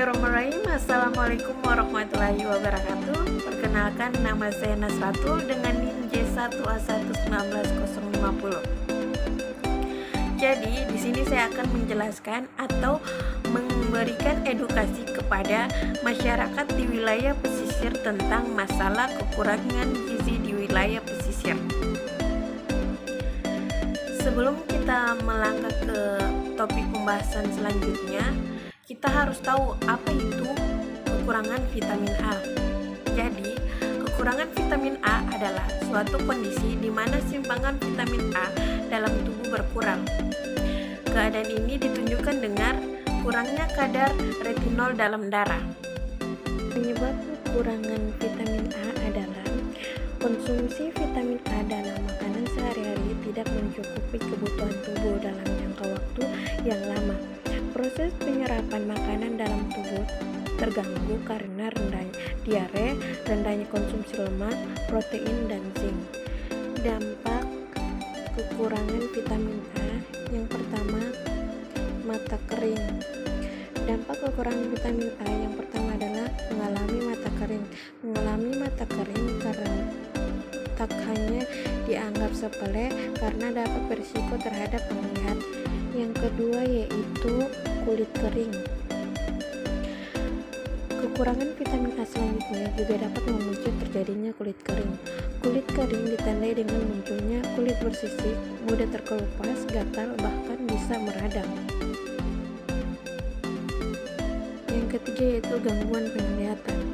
Bismillahirrahmanirrahim. Assalamualaikum warahmatullahi wabarakatuh. Perkenalkan, nama saya Nasratul dengan NIM J1A11950. Jadi, di sini saya akan menjelaskan atau memberikan edukasi kepada masyarakat di wilayah pesisir tentang masalah kekurangan gizi di wilayah pesisir. Sebelum kita melangkah ke topik pembahasan selanjutnya, kita harus tahu apa itu kekurangan vitamin A. Jadi, kekurangan vitamin A adalah suatu kondisi di mana simpangan vitamin A dalam tubuh berkurang. Keadaan ini ditunjukkan dengan kurangnya kadar retinol dalam darah. Penyebab kekurangan vitamin A adalah konsumsi vitamin A dalam makanan sehari-hari tidak mencukupi kebutuhan tubuh dalam jangka waktu yang lama. Proses penyerapan makanan dalam tubuh terganggu karena rendahnya diare, rendahnya konsumsi lemak, protein, dan zinc. Dampak kekurangan vitamin A yang pertama, mata kering. Dampak kekurangan vitamin A yang pertama adalah mengalami mata kering. Mengalami mata kering karena tak hanya dianggap sepele karena dapat berisiko terhadap penglihatan. Yang kedua yaitu kulit kering. Kekurangan vitamin A selanjutnya juga dapat memicu terjadinya kulit kering. Kulit kering ditandai dengan munculnya kulit bersisik, mudah terkelupas, gatal, bahkan bisa meradang. Yang ketiga yaitu gangguan penglihatan.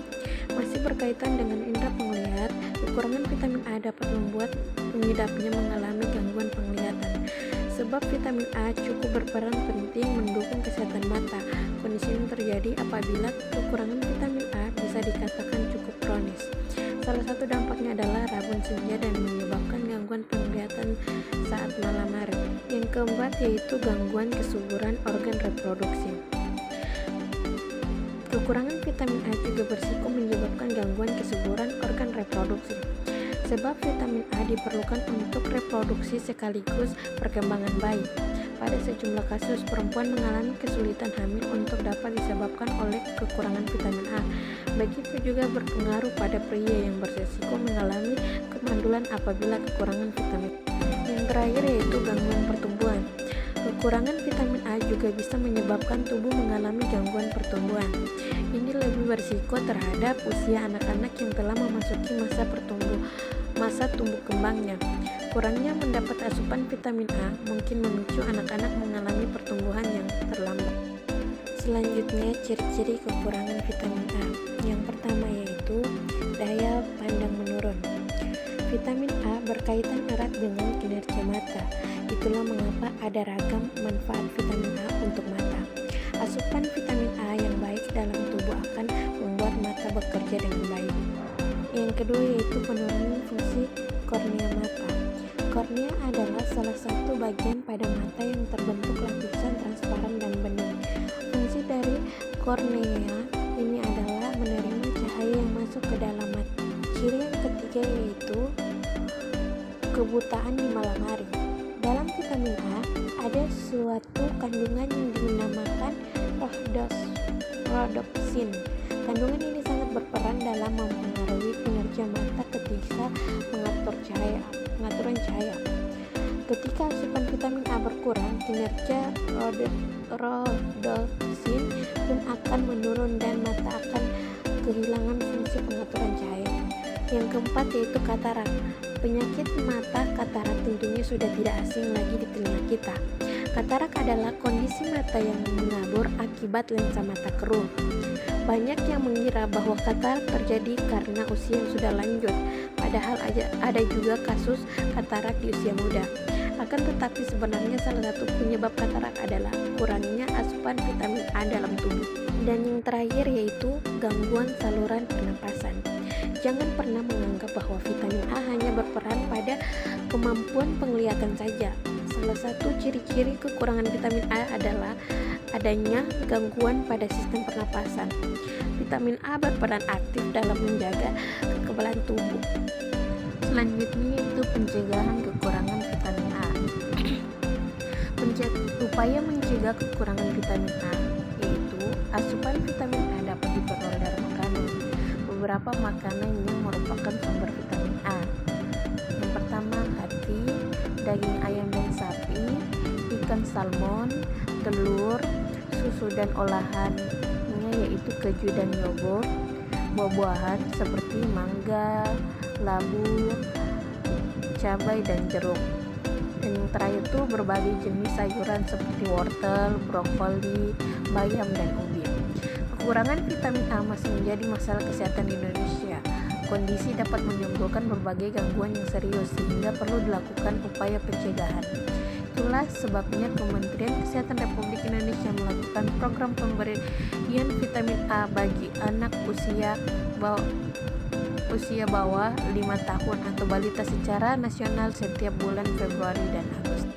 Masih berkaitan dengan indera penglihat, kekurangan vitamin A dapat membuat pengidapnya mengalami gangguan penglihatan. Sebab vitamin A cukup berperan penting mendukung kesehatan mata. Kondisi ini terjadi apabila kekurangan vitamin A bisa dikatakan cukup kronis. Salah satu dampaknya adalah rabun senja dan menyebabkan gangguan penglihatan saat malam hari. Yang keempat yaitu gangguan kesuburan organ reproduksi. Kekurangan vitamin A juga berisiko menyebabkan gangguan kesuburan organ reproduksi. Sebab vitamin A diperlukan untuk reproduksi sekaligus perkembangan bayi. Pada sejumlah kasus, perempuan mengalami kesulitan hamil untuk dapat disebabkan oleh kekurangan vitamin A. Begitu juga berpengaruh pada pria yang beresiko mengalami kemandulan apabila kekurangan vitamin A. Yang terakhir yaitu gangguan pertumbuhan. Kekurangan vitamin A juga bisa menyebabkan tubuh mengalami gangguan pertumbuhan. Ini lebih berisiko terhadap usia anak-anak yang telah memasuki masa tumbuh kembangnya. Kurangnya mendapat asupan vitamin A mungkin memicu anak-anak mengalami pertumbuhan yang terlambat. Selanjutnya, ciri-ciri kekurangan vitamin A. Yang pertama yaitu daya pandang menurun. Vitamin A berkaitan erat dengan kinerja mata. Itulah mengapa ada ragam manfaat vitamin A untuk mata. Asupan vitamin A yang baik dalam tubuh akan membuat mata bekerja dengan baik. Yang kedua yaitu penurunan fungsi kornea mata. Kornea adalah salah satu bagian pada mata yang terbentuk lapisan transparan dan bening. Fungsi dari kornea ini adalah menerima cahaya yang masuk ke dalam mata. Ciri yang ketiga yaitu kebutaan di malam hari. Dalam vitamin A ada suatu kandungan yang dinamakan rhodopsin. Kandungan ini sangat berperan dalam mempengaruhi kinerja mata ketika pengaturan cahaya. Ketika asupan vitamin A berkurang, kinerja rhodopsin pun akan menurun dan mata akan kehilangan fungsi pengaturan cahaya. Yang keempat yaitu katarak. Penyakit mata katarak tentunya sudah tidak asing lagi di telinga kita. Katarak adalah kondisi mata yang mengabur akibat lensa mata keruh. Banyak yang mengira bahwa katarak terjadi karena usia yang sudah lanjut, padahal ada juga kasus katarak di usia muda. Akan tetapi sebenarnya salah satu penyebab katarak adalah kurangnya asupan vitamin A dalam tubuh. Dan yang terakhir yaitu gangguan saluran pernapasan. Jangan pernah menganggap bahwa vitamin A hanya berperan pada kemampuan penglihatan saja. Salah satu ciri-ciri kekurangan vitamin A adalah adanya gangguan pada sistem pernapasan. Vitamin A berperan aktif dalam menjaga kekebalan tubuh. Selanjutnya itu pencegahan kekurangan vitamin A. Upaya mencegah kekurangan vitamin A yaitu Asupan vitamin A dapat diperoleh dari makanan. Beberapa makanan yang merupakan sumber vitamin A. Yang pertama, hati, daging ayam dan sapi, ikan salmon, telur, susu dan olahannya yaitu keju dan yogurt, buah-buahan seperti mangga, labu, cabai dan jeruk. Dan yang terakhir itu berbagai jenis sayuran seperti wortel, brokoli, bayam dan ubi. Kekurangan vitamin A masih menjadi masalah kesehatan di Indonesia. Kondisi dapat menimbulkan berbagai gangguan yang serius sehingga perlu dilakukan upaya pencegahan. Itulah sebabnya Kementerian Kesehatan Republik Indonesia melakukan program pemberian vitamin A bagi anak usia bawah 5 tahun atau balita secara nasional setiap bulan Februari dan Agustus.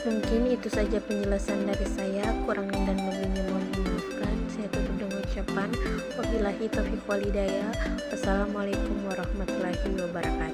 Mungkin itu saja penjelasan dari saya, kurang dan lebihnya mohon dimaafkan. Saya tutup dengan ucapan wabillahi taufiq wal hidayah. Wassalamualaikum warahmatullahi wabarakatuh.